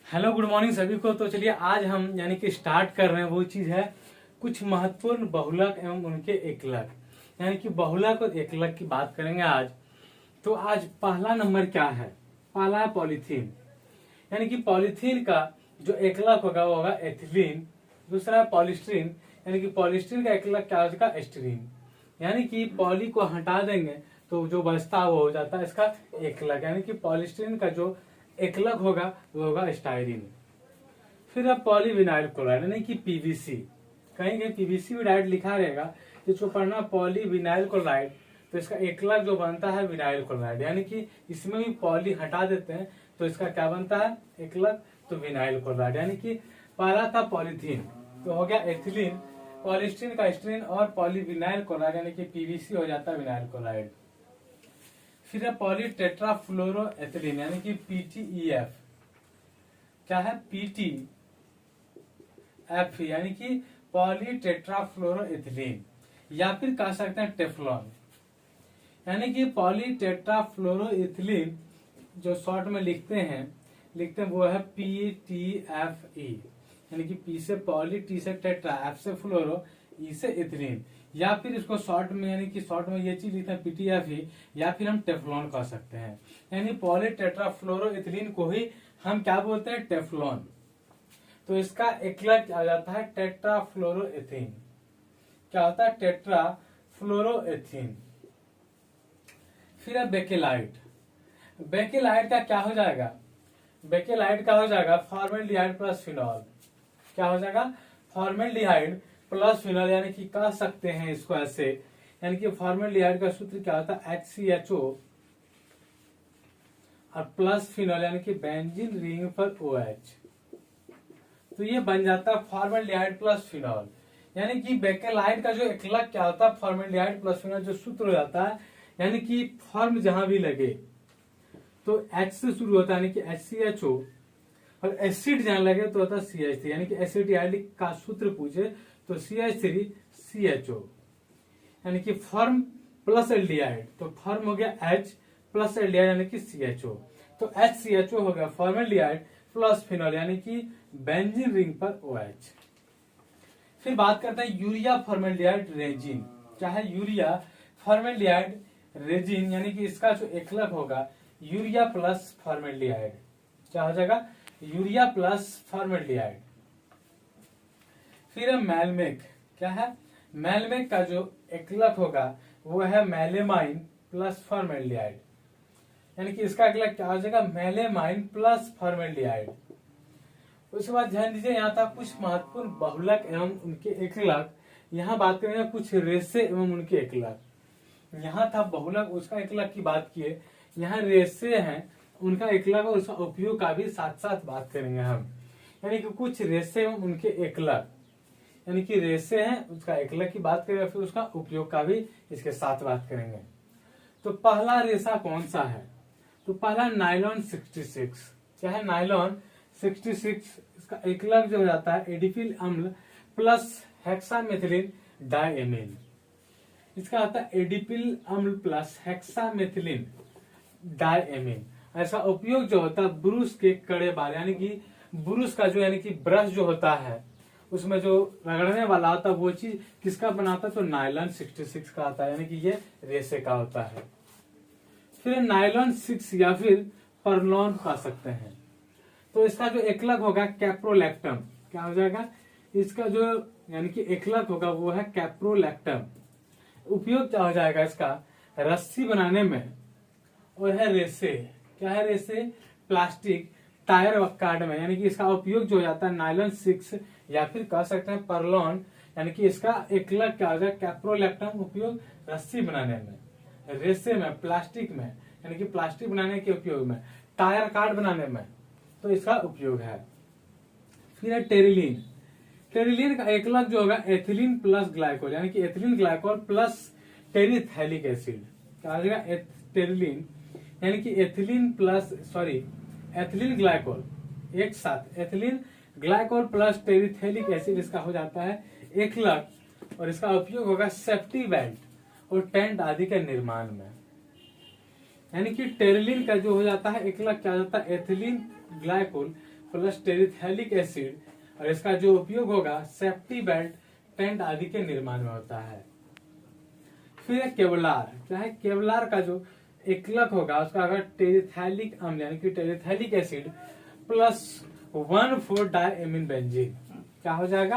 Hello good morning सभी को। तो चलिए आज हम यानी कि स्टार्ट कर रहे हैं। वो चीज है कुछ महत्वपूर्ण बहुलक एवं उनके एकलक, यानी कि बहुलक और एकलक की बात करेंगे आज। तो आज पहला नंबर क्या है? पहला है पॉलीथीन, यानी कि पॉलीथीन का जो एकलक होगा वो होगा एथिलीन। दूसरा है पॉलिस्टीरीन, यानी कि पॉलिस्टीरीन का एकलक क्या होगा? एस्टीरीन। यानी कि पॉली को हटा देंगे तो जो बचता है वो हो जाता है इसका एकलक, यानी कि पॉलिस्टीरीन का जो एकलक होगा वो होगा स्टाइरीन। फिर अब पॉलीविनाइल क्लोराइड यानी कि पीवीसी, कहीं कहीं पीवीसी भी डायरेक्ट लिखा रहेगा, जिसको पढ़ना पॉलीविनाइल क्लोराइड। तो इसका एकलक जो बनता है विनाइल क्लोराइड, यानी कि इसमें भी पॉली हटा देते हैं तो इसका क्या बनता है एकलक? तो विनाइल क्लोराइड। यानी कि पहला था पॉलीथीन, तो हो गया एथिलीन, पॉलिस्टीरीन का एस्टीरीन और पॉलीविनाइल क्लोराइड यानी कि पीवीसी हो जाता है विनाइल क्लोराइड। फिर है पॉलीटेट्राफ्लोरोएथिलीन यानी कि पीटीईएफ। क्या है? पीटीएफ यानी कि पॉलीटेट्राफ्लोरोएथिलीन, या फिर कह सकते हैं टेफ्लॉन। यानी कि पॉलीटेट्राफ्लोरोएथिलीन जो शॉर्ट में लिखते हैं वो है पीटीएफई, यानी कि पी से पॉली, टी से टेट्रा, एफ से फ्लोरो, ई से इथिलीन, या फिर इसको शॉर्ट में यानी कि शॉर्ट में ये चीज लिखते हैं पीटीएफ ही, या फिर हम टेफ्लॉन कह सकते हैं। यानी पॉलीटेट्राफ्लोरोएथिलीन को ही हम क्या बोलते हैं? टेफ्लॉन। तो इसका एकलक आ जाता है टेट्राफ्लोरोएथीन। क्या होता है? टेट्राफ्लोरोएथीन। फिर है बेकेलाइट। बेकेलाइट का क्या हो जाएगा? बेकेलाइट का हो जाएगा फॉर्मेल्डिहाइड प्लस फिनॉल। क्या हो जाएगा? फॉर्मेल्डिहाइड प्लस फिनॉल, यानी कि कह सकते हैं इसको ऐसे, यानी कि फॉर्मेल्डिहाइड का सूत्र क्या होता है? HCHO और प्लस फिनॉल यानी कि बेंजीन रिंग पर OH। तो ये बन जाता है फॉर्मेल्डिहाइड प्लस फिनॉल। यानी कि बेकेलाइट का जो एकलक क्या होता है? फॉर्मेल्डिहाइड प्लस फिनॉल जो सूत्र हो जाता है, यानी कि फॉर्म जहां भी लगे तो H से शुरू होता है यानी कि HCHO, और एसिड जहां लगे तो होता है CH3, यानी कि एसिटियाइड का सूत्र पूछे तो CH3CHO, यानी कि फॉर्म प्लस एल्डिहाइड, तो फॉर्म हो गया H प्लस एल्डिहाइड यानी कि CHO। तो HCHO हो गया फॉर्मेल्डिहाइड प्लस फिनॉल यानी कि बेंजीन रिंग पर OH। फिर बात करते हैं यूरिया फॉर्मेल्डिहाइड रेजिन। क्या है? यूरिया फॉर्मेल्डिहाइड रेजिन, यानी कि इसका जो एकलक होगा यूरिया प्लस फॉर्मेल्डिहाइड। क्या हो जाएगा? Urea plus formaldehyde. फिर मैलमेक। क्या है? मैलमेक का जो एकलक होगा वो है मेलेमाइन प्लस फॉर्मेल्डिहाइड, यानी कि इसका एकलक क्या हो जाएगा? Melamine plus formaldehyde. उसके बाद ध्यान दीजिए, यहाँ था कुछ महत्वपूर्ण बहुलक एवं उनके एकलक। यहाँ बात करेंगे कुछ रेसे एवं उनके एकलक। यहाँ था बहुलक, उसका एकलक की बात किए, यहाँ रेसे हैं उनका एकलक और उसका उपयोग का भी साथ साथ बात करेंगे हम। यानी कि कुछ रेसे एवं उनके एकलक, यानी कि रेसे हैं उसका एकलक की बात करेंगे, फिर उसका उपयोग का भी इसके साथ बात करेंगे। तो पहला रेशा कौन सा है? तो पहला नाइलॉन 66। क्या है? नाइलॉन 66। इसका एकलक जो हो जाता है एडिपिल अम्ल प्लस हेक्सामेथिलीन डाइएमीन। इसका आता है एडिपिल अम्ल प्लस हेक्सामेथिलीन डाइएमीन। ऐसा उपयोग जो होता है ब्रूस के कड़े बाल, यानी कि ब्रूस का जो यानी कि ब्रश जो होता है उसमें जो रगड़ने वाला होता है वो चीज किसका बनाता है? तो नायलॉन 66 का आता है, यानी कि ये रेसे का होता है। फिर नायलॉन 6 या फिर परलॉन खा सकते हैं। तो इसका जो एकलक होगा कैप्रोलैक्टम। क्या हो जाएगा? इसका जो यानी कि एकलक होगा वो है कैप्रोलैक्टम। उपयोग क्या हो जाएगा इसका? रस्सी बनाने में, और है रेसे। क्या है? रेसे प्लास्टिक टायर व कार्ड में, यानी कि इसका उपयोग जो हो जाता है नायलॉन 6 या फिर कह सकते हैं परलॉन, यानी कि इसका एकलक क्या हो जाएगा? कैप्रोलैक्टम। उपयोग रस्सी बनाने में, रेसे में, प्लास्टिक में, यानी कि प्लास्टिक बनाने के उपयोग में, टायर कार्ड बनाने में, तो इसका उपयोग है। फिर है टेरिलीन। टेरिलीन का एकलक जो होगा एथिलीन प्लस ग्लाइकोल, यानी कि एथिलीन ग्लाइकोल प्लस टेरिथैलिक एसिड। क्या हो जाएगा? टेरिलीन यानी कि एथिलीन ग्लाइकोल एक साथ, एथिलीन ग्लाइकोल प्लस टेरिथैलिक एसिड इसका हो जाता है एकलक, और इसका उपयोग होगा सेफ्टी बेल्ट और टेंट आदि के निर्माण में। यानी कि टेरिलीन का जो हो जाता है एकलक क्या हो जाता है? एथिलीन ग्लाइकोल प्लस टेरिथैलिक एसिड, और इसका जो उपयोग होगा सेफ्टी बेल्ट, टेंट आदि के निर्माण में होता है। फिर है केवलार। क्या है? केवलार का जो एकलक होगा उसका अगर टेरिथैलिक अम्ल यानी कि टेरिथैलिक एसिड प्लस 1,4 डायमीन बेंजीन। क्या हो जाएगा?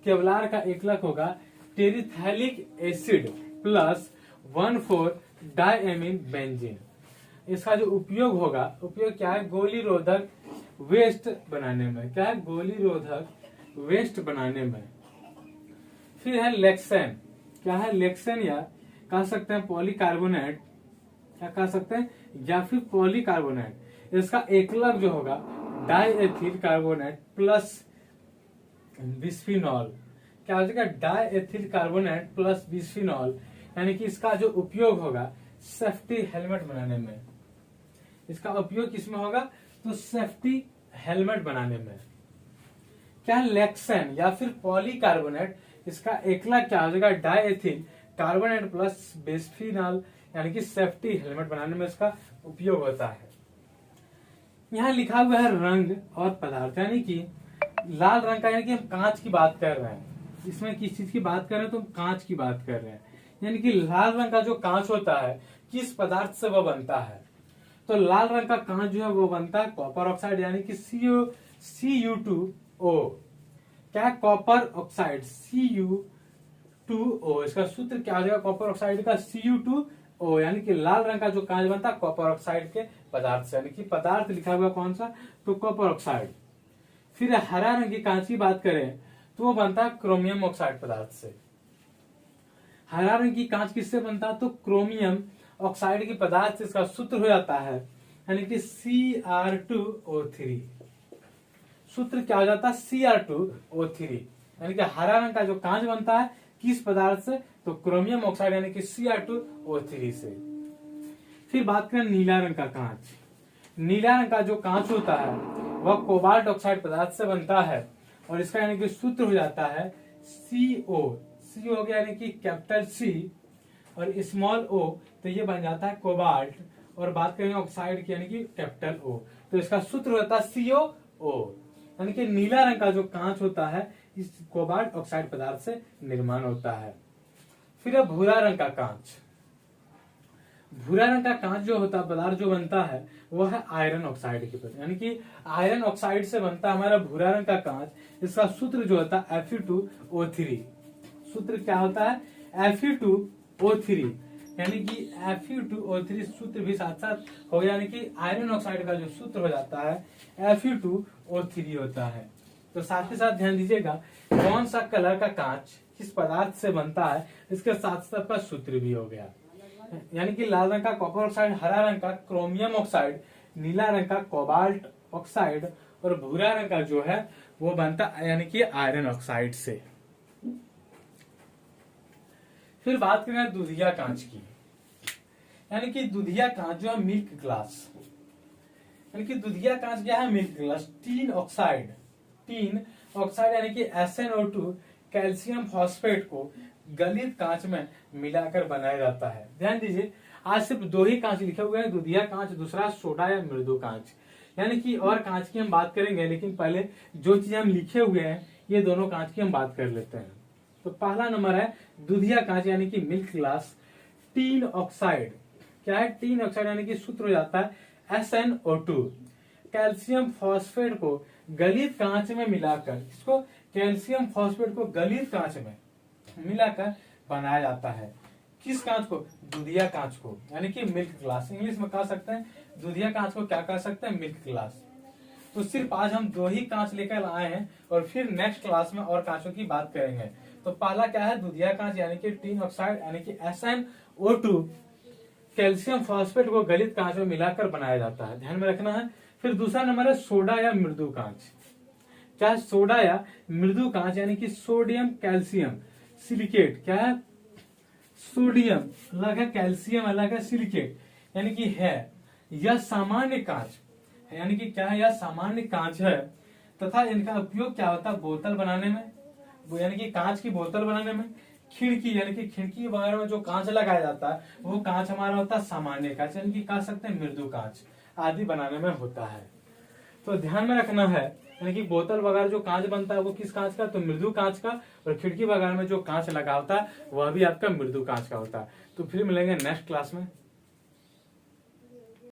केवलार का एकलक होगा टेरिथैलिक एसिड प्लस 1,4 डायमीन बेंजीन। इसका जो उपयोग होगा, उपयोग क्या है? गोली रोधक वेस्ट बनाने में। क्या है? गोली रोधक वेस्ट बनाने में। फिर है लेक्सेन। क्या है? लेक्सेन या कह सकते हैं पॉलीकार्बोनेट, क्या कह सकते हैं, या फिर पॉलीकार्बोनेट। इसका एकलक जो होगा डाइएथिल कार्बोनेट प्लस बिस्फिनॉल। क्या हो जाएगा? डाइएथिल कार्बोनेट प्लस बिस्फिनॉल, यानी कि इसका जो उपयोग होगा सेफ्टी हेलमेट बनाने में। इसका उपयोग किसमें होगा? तो सेफ्टी हेलमेट बनाने में। क्या है? लेक्सेन या फिर पॉलीकार्बोनेट, इसका एकलक क्या हो जाएगा? डाइएथिल कार्बोनेट प्लस बिस्फिनॉल, यानी कि सेफ्टी हेलमेट बनाने में इसका उपयोग होता है। यहाँ लिखा हुआ है रंग और पदार्थ, यानी कि लाल रंग का, यानी कि हम कांच की बात कर रहे हैं। इसमें किस चीज की बात कर रहे हैं? तो हम कांच की बात कर रहे हैं। यानी कि लाल रंग का जो कांच होता है किस पदार्थ से वो बनता है? तो लाल रंग का कांच जो है वो बनता है कॉपर ऑक्साइड, यानी कि Cu2O। क्या है? Copper oxide Cu2O। इसका सूत्र क्या हो जाएगा कॉपर ऑक्साइड का? Cu2O, यानी कि लाल रंग का जो कांच बनता है कॉपर ऑक्साइड के पदार्थ से, यानी कि पदार्थ लिखा हुआ कौन सा? तो कॉपर ऑक्साइड। फिर हरा रंग की कांच की बात करें तो वो बनता है क्रोमियम ऑक्साइड पदार्थ से। हरा रंग की कांच किससे बनता है? तो क्रोमियम ऑक्साइड की पदार्थ से। इसका सूत्र हो जाता है यानी कि Cr2O3। सूत्र क्या हो जाता है? Cr2O3। यानी कि हरा रंग का जो कांच बनता है किस पदार्थ से? तो क्रोमियम ऑक्साइड यानी कि Cr2O3 से। फिर बात करें नीला रंग का कांच। नीला रंग का जो कांच होता है वह कोबाल्ट ऑक्साइड पदार्थ से बनता है, और इसका यानी कि सूत्र हो जाता है CO। सी हो गया यानी कि कैपिटल C और स्मॉल o, तो ये बन जाता है कोबाल्ट। और बात करेंगे ऑक्साइड की यानी कि कैपिटल O, तो इसका सूत्र होता है COO। यानी कि नीला रंग का जो कांच होता है इस कोबाल्ट ऑक्साइड पदार्थ से निर्माण होता है। फिर है भूरा रंग का कांच। भूरा रंग का कांच जो होता है पदार्थ जो बनता है वो है आयरन ऑक्साइड के पदार्थ, यानी कि आयरन ऑक्साइड से बनता है हमारा भूरा रंग का कांच। इसका सूत्र जो होता है Fe2O3। सूत्र क्या होता है? Fe2O3, यानी कि Fe2O3 सूत्र भी साथ साथ हो गया, यानी कि आयरन ऑक्साइड का जो सूत्र हो जाता है Fe2O3 होता है। तो साथ ही साथ ध्यान दीजिएगा कौन सा कलर का कांच किस पदार्थ से बनता है, इसके साथ साथ का सूत्र भी हो गया। यानी कि लाल रंग का कॉपर ऑक्साइड, हरा रंग का क्रोमियम ऑक्साइड, नीला रंग का कोबाल्ट ऑक्साइड, और भूरा रंग का जो है वो बनता है यानी कि आयरन ऑक्साइड से। फिर बात करें दूधिया कांच की, यानी कि दूधिया कांच जो है मिल्क ग्लास, यानी कि दूधिया कांच क्या है? Milk glass. टीन ऑक्साइड यानी कि SnO2 कैल्शियम फॉस्फेट को गलित कांच में मिलाकर बनाया जाता है। ध्यान दीजिए आज सिर्फ दो ही कांच लिखे हुए हैं, दूधिया कांच, दूसरा सोडा या मृदु कांच। यानी कि और कांच की हम बात करेंगे, लेकिन पहले जो चीजें हम लिखे हुए हैं ये दोनों कांच की हम बात कर लेते हैं। तो पहला नंबर है दूधिया कांच यानी कि मिल्क ग्लास। टीन ऑक्साइड क्या है? टीन ऑक्साइड यानी कि सूत्र हो जाता है SnO2 कैल्शियम फॉस्फेट को गलित कांच में मिलाकर, इसको कैल्शियम फॉस्फेट को गलित कांच में मिलाकर बनाया जाता है। किस कांच को? दूधिया कांच को, यानी कि मिल्क ग्लास। इंग्लिश में कह सकते हैं दूधिया कांच को क्या कह सकते हैं? Milk glass. तो सिर्फ आज हम दो ही कांच लेकर आए हैं और फिर नेक्स्ट क्लास में और कांचों की बात करेंगे। तो पहला क्या है? दूधिया कांच यानी कि टीन ऑक्साइड यानी कि SnO2 कैल्शियम फॉस्फेट को गलित कांच में मिलाकर बनाया जाता है, ध्यान में रखना है। फिर दूसरा नंबर है सोडा या मृदु कांच। क्या है? सोडा या मृदु कांच यानी कि सोडियम कैल्शियम सिलिकेट। क्या है? सोडियम अलग है, कैल्शियम अलग है, सिलिकेट यानी कि है यह सामान्य कांच, यानी कि क्या है? यह सामान्य कांच है तथा इनका उपयोग क्या होता है? बोतल बनाने में, यानी कि कांच की बोतल बनाने में। खिड़की यानी कि खिड़की वगैरह में जो कांच लगाया जाता है वो कांच हमारा होता है सामान्य कांच, यानी कि कह सकते हैं मृदु कांच आदि बनाने में होता है। तो ध्यान में रखना है, यानी कि बोतल वगैरह जो कांच बनता है वो किस कांच का, तो मृदु कांच का, और खिड़की वगैरह में जो कांच लगा होता है वह भी आपका मृदु कांच का होता है। तो फिर मिलेंगे नेक्स्ट क्लास में।